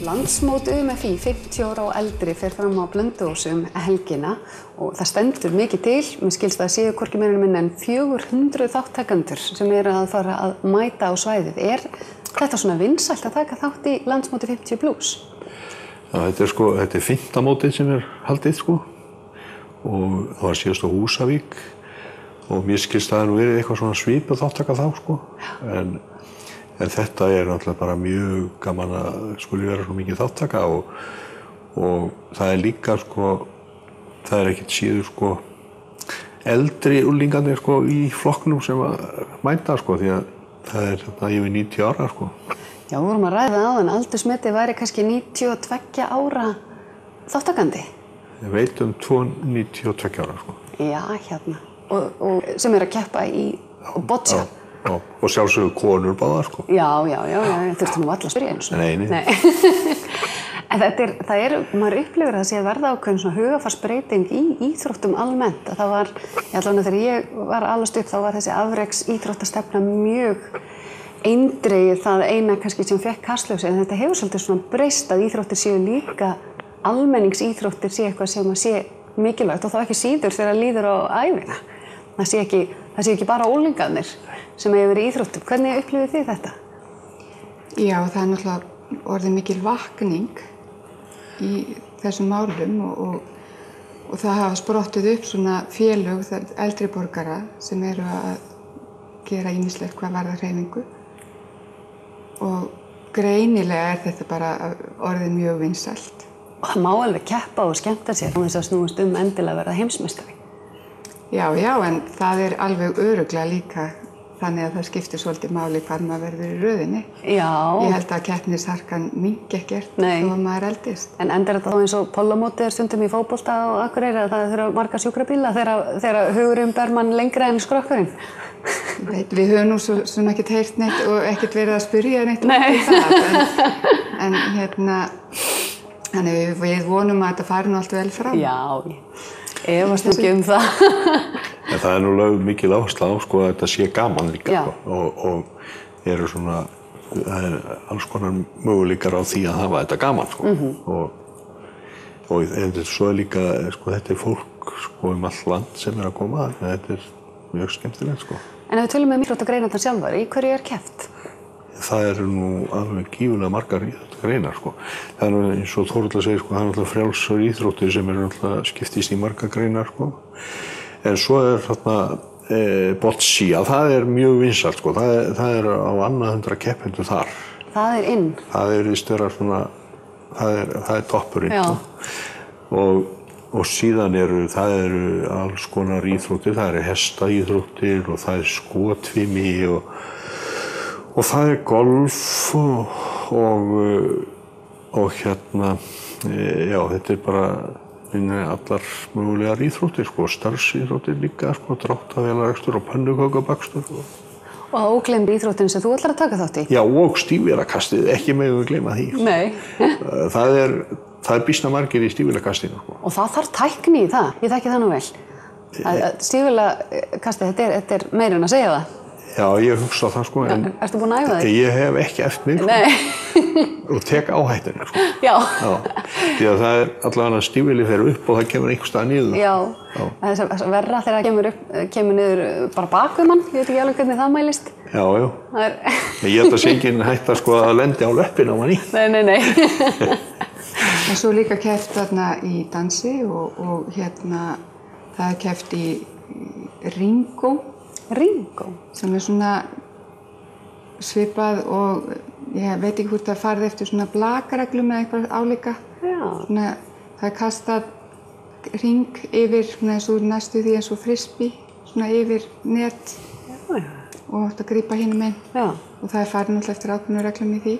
Landsmót UMFÍ 50 ára og eldri fer fram á Blönduósi helgina og það stendur mikið til. Mér skilst að séu hvorki meira né minna en 400 þáttakendur sem eru að fara að mæta á svæðið. Er þetta svona vinsælt að taka þátt í Landsmóti 50 plus? Já, þetta er 5. mótið sem haldið og það var síðast á Húsavík og mér skilst að það nú verið eitthvað svona svipað þáttaka þá En þetta er náttúrulega bara mjög gaman að skuli vera svo mikið þáttaka og það er líka það er ekkert síður eldri unglingarnir í flokknum sem að mæta því að það er yfir 90 ára Já, við vorum að ræða áðan, aldursmetið væri kannski 92 ára þáttakandi. Ég veit 92 ára Já, hérna. Og sem er að keppa í boccia. Já, og sjálfsögðu konur báðar Já, þurfti nú varla að spyrja eins og. Nei. En maður upplifir að sé að verða ákveðin svona hugarfarsbreyting í íþróttum almennt. Að það var, allavega þegar ég var að alast upp, þá var þessi afreks íþróttastefna mjög eindregið það eina kannski sem fékk kastljósið. En þetta hefur svolítið svona breyst að íþróttir séu líka, almenningsíþróttir sé eitthvað sem að sé mikilvægt og þá ekki síður þegar líður á ævina. Það sé ekki bara unglingarnir sem hefur verið í íþróttum. Hvernig upplifið þið þetta? Já, það er náttúrulega orðið mikil vakning í þessum málum og það hafa sprottið upp svona félög eldri borgara sem eru að gera ýmislegt hvað varðar hreyfingu og greinilega er þetta bara orðið mjög vinsælt. Og það má alveg keppa og skemmta sér án þess að snúast endilega að verða heimsmeistari. Já, en það er alveg örugglega líka þannig að það skiptir svolítið máli hvar maður verður í röðinni. Já. Ég held að keppnisharkan minnki ekkert þó að maður eldist. En endar þetta þá eins og pollamótið er stundum í fótbolta á Akureyri að það þurfa marga sjúkrabíla þegar hugurinn ber mann lengra en skrokkurinn? Við höfum nú sem ekkert heyrt neitt og ekkert verið að spyrja neitt út í það. En við vonum að þetta fari nú allt vel fram. Já, efast ekki það. En það er nú lögð mikil áhersla á að þetta sé gaman líka og það er alls konar möguleikar á því að hafa þetta gaman og svo er líka þetta er fólk all land sem er að koma þetta er mjög skemmtilegt En ef við tölum íþróttagreinarnar sjálfar, í hverju er keppt? Það eru nú alveg gífurlega margar íþróttagreinar Það er nú eins og Þórhalla segir það er náttúrulega frjálsar íþróttir sem eru náttúrulega skiptist í margar greinar En svo er boccia, það er mjög vinsælt það er á annað 100 keppendur þar. Það er inn? Það er víst vera það er toppurinn. Og síðan það eru alls konar íþróttir, það eru hestaíþróttir og það er skotfimi og það er golf og þetta er bara allar mögulegar íþróttir, starfsíþróttir líka, dráttarvélarekstur og pönnukökubakstur. Og að ógleymd íþróttin sem þú ætlar að taka þátt í? Já, og stígvélakastið, ekki megum við gleyma því. Nei. Það er býsna margir í stígvélakastinu. Og það þarf tækni í það, ég þekki það nú vel. Stígvélakastið, þetta er meira en að segja það. Já, ég hugsa það en Ertu búin að æfa þig? Ég hef ekki eftir mig og tek áhættuna Já. Því að það er allavega stígvélið fer upp og það kemur einhvers staðar niður. Já. Það er verra þegar það kemur niður bara bak við mann, ég veit ekki alveg hvernig það mælist. Já. Ég held að sé enginn hætta að lendi á löppina á manni. Nei. En svo líka keppt þarna í dansi og það er keppt í ringó. Ringó? Sem er svona svipað og ég veit ekki hvort það farið eftir svona blakareglum eða eitthvað álíka. Já. Það er kastað ring yfir eins og næstu því eins og frisbee, svona yfir net og átt að grípa hinum einn. Já. Og það er farið náttúrulega eftir ákveðnum reglum í því.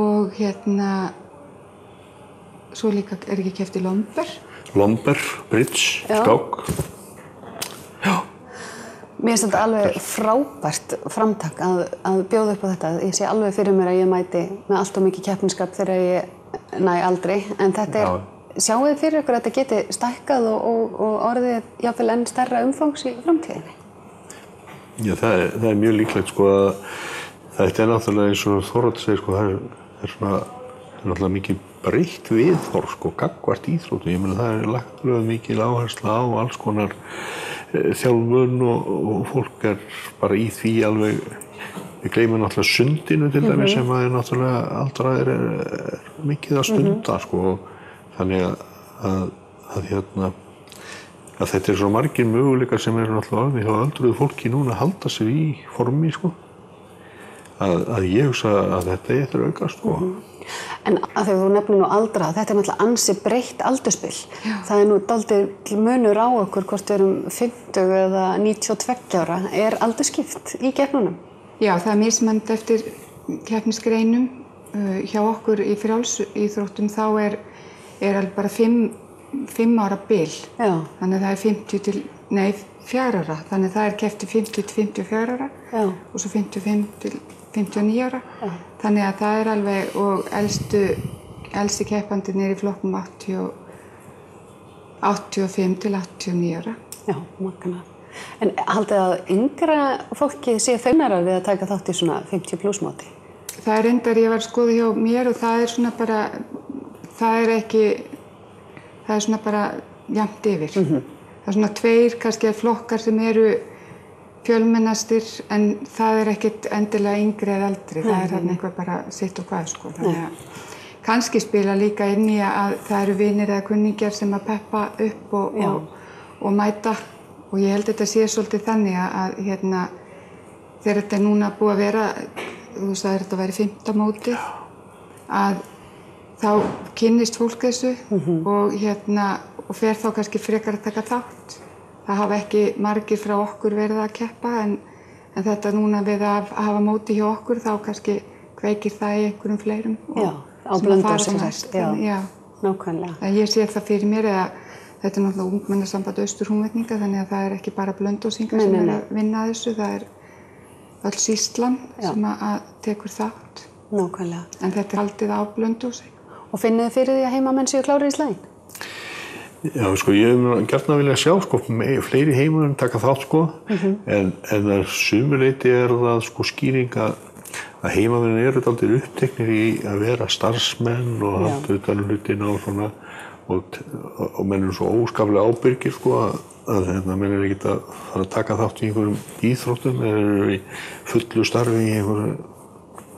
Og svo líka er ekki keppt í lomber. Lomber, bridge, skák. Mér finnst þetta alveg frábært framtak að bjóða upp á þetta. Ég sé alveg fyrir mér að ég mæti með allt of mikið keppnisskap þegar ég næ aldrei. En þetta sjáu þið fyrir ykkur að þetta geti stækkað og orðið jafnvel enn stærra umfangs í framtíðinni? Já, það er mjög líklegt að þetta er náttúrulega eins og Þórhalla segir það er svona náttúrulega mikið breytt viðhorf sko, gagnvart íþróttum. Ég meina það lagt mikil áhersla á alls konar þjálfun og fólk bara í því alveg, við gleymum náttúrulega sundinu til dæmis sem að náttúrulega aldraðir mikið að stunda sko, þannig að þetta svo margir möguleikar sem náttúrulega alveg hjá öldruðu fólki núna að halda sig í formi sko, að ég hugsa að þetta er aukast sko. En að þegar þú nefnir nú aldraða, þetta náttúrulega ansi breytt aldursbil. Það nú dálítið munur á okkur hvort við erum 50 eða 92 ára. Er aldurskipt í keppnunum? Já, það mismunandi eftir keppnisgreinum. Hjá okkur í frjálsíþróttum þá er alveg bara 5 ára bil. Já. Þannig að það er 4 ára. Þannig að það er keppt til 50 til 54 ára. Já. Og svo 55 til 59 ára. Já. Þannig að það er alveg, og elsti keppandinn í flokknum 85 til 89 ára. Já, magnað. En haldið að yngra fólki sé fegnara við að taka þátt í svona 50 pluss móti? Það er reyndar, ég var að skoða hjá mér og það er svona bara, það er svona bara jafnt yfir. Það er svona 2 kannski flokkar sem eru fjölmennastir, en það er ekkert endilega yngri eða eldri. Það er þarna eitthvað bara sitt og hvað sko. Þannig að kannski spila líka inn í að það eru vinir eða kunningjar sem að peppa upp og mæta. Og ég held að þetta sé svolítið þannig að þegar þetta er núna búið að vera, þú sagðir þetta væri 5. móti, að þá kynnist fólk þessu og fer þá kannski frekar að taka þátt. Það hafa ekki margir frá okkur verið að keppa, en þetta núna við að hafa móti hjá okkur, þá kannski kveikir það í einhverjum fleirum. Já, á Blönduósi. Já, nákvæmlega. Ég sé það fyrir mér að þetta er náttúrulega ungmennasamband Austur-Húnvetninga, þannig að það er ekki bara Blönduósingar sem er að vinna að þessu, það er öll sýslan sem að tekur þátt. Nákvæmlega. En þetta er haldið á Blönduósi. Og finnið þið fyrir því að heimamenn séu klárir í slaginn? Já, sko, ég hef gjarnan viljað sjá, sko, fleiri heimamenn taka þátt, sko, en að sumuleyti það, sko, skýring að heimamenn eru dálítið uppteknir í að vera starfsmenn og halda utan hlutina og svona, og menn eru svo óskaplega ábyrgir, sko, að menn eru ekkert að fara að taka þátt í einhverjum íþróttum, menn eru í fullu starfi í einhverjum,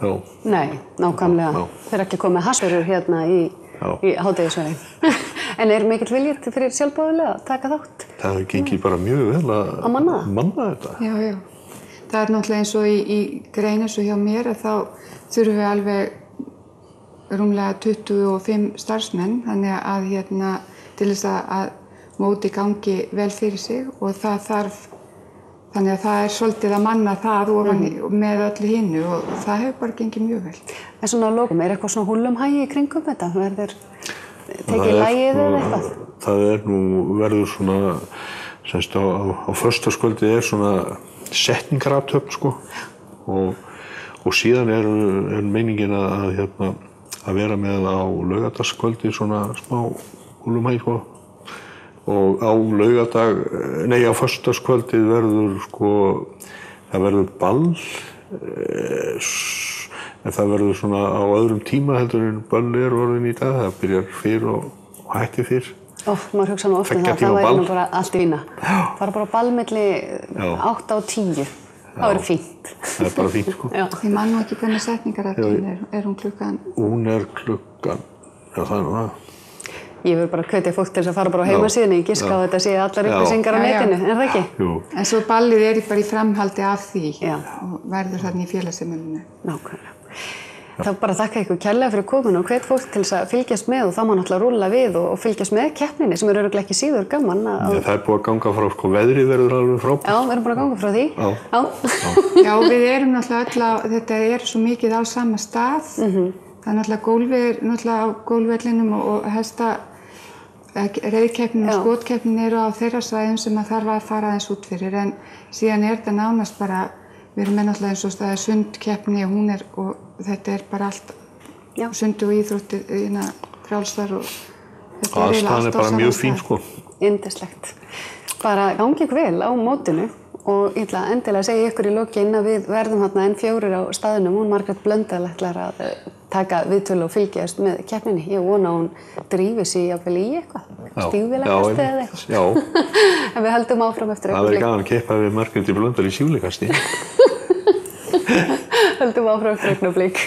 já. Nei, nákvæmlega. Þeir eru ekki komið hasverur hérna í hádegisverðin. En er mikill viljið fyrir sjálfboðaliða að taka þátt? Það gengið bara mjög vel að manna þetta. Já, já. Það er náttúrulega eins og í grein eins og hjá mér að þá þurfum við alveg rúmlega 25 starfsmenn, þannig að til þess að móti gangi vel fyrir sig, og þannig að það er svolítið að manna það ofan með öllu hinnu, og það hefur bara gengið mjög vel. En svona að lokum, er eitthvað svona húllumhægi í kringum þetta? Verður tekið lagið eða eitthvað? Það verður svona, semst á föstudagskvöldið er svona setningarathöfn sko, og síðan er meiningin að vera með á laugardagskvöldið svona smá húllumhægi sko. Og á á föstudagskvöldið verður sko, það verður ball, en það verður svona á öðrum tíma heldur en ball orðin í dag, það byrjar fyrr og hættir fyrr. Maður hugsa nú oft um það væri nú bara allt í vína. Fara bara á ball milli 8 og 10, það verður fínt. Það er bara fínt sko. Ég man nú ekki hvernig setningarættin er hún klukkan? Hún er klukkan, já það er nú það. Ég vil bara hvetja fólk til þess að fara bara á heimasíðunni, ég giska á þetta sé allar upplýsingar á netinu, er það ekki? Jú. En svo ballið er bara í framhaldi af því og verður þarna í félagsheimilinu. Nákvæmlega. Þá bara þakka ykkur kærlega fyrir komuna og hvet fólk til þess að fylgjast með, og þá má náttúrulega rúlla við og fylgjast með keppninni sem örugglega ekki síður gaman. Það er búið að ganga frá, sko, veðrið verður alveg frábært. Já, við erum búin að ganga frá því. Já, við erum náttúrulega þetta er svo mikið á sama stað. Það er náttúrulega gólfið náttúrulega á gólfvellinum og reiðkeppnin og skotkeppnin eru á þeirra svæðum sem að þarf að fara aðeins út fyrir, en síðan er þetta nánast bara, við erum með náttúrulega eins og það er sundkeppni og þetta er bara allt, sundi og íþrótti, frjálsar og þetta er eiginlega allt á sama stað. Aðstæðan er bara mjög fín sko. Yndislegt. Bara gangi ykkur vel á mótinu og ég ætla endilega að segja ykkur í lokin að við verðum hérna N4 á staðnum og Margrét Blöndal ætlar að taka viðtölu og fylgjast með keppninni. Ég vona að hún drífi sig jafnvel í eitthvað, stígvélakasti eða eitthvað. Já. En við höldum áfram eftir Það verður gaman að keppa við Margréti Blöndal í síflekasti. Höldum áfram eftir augnablik.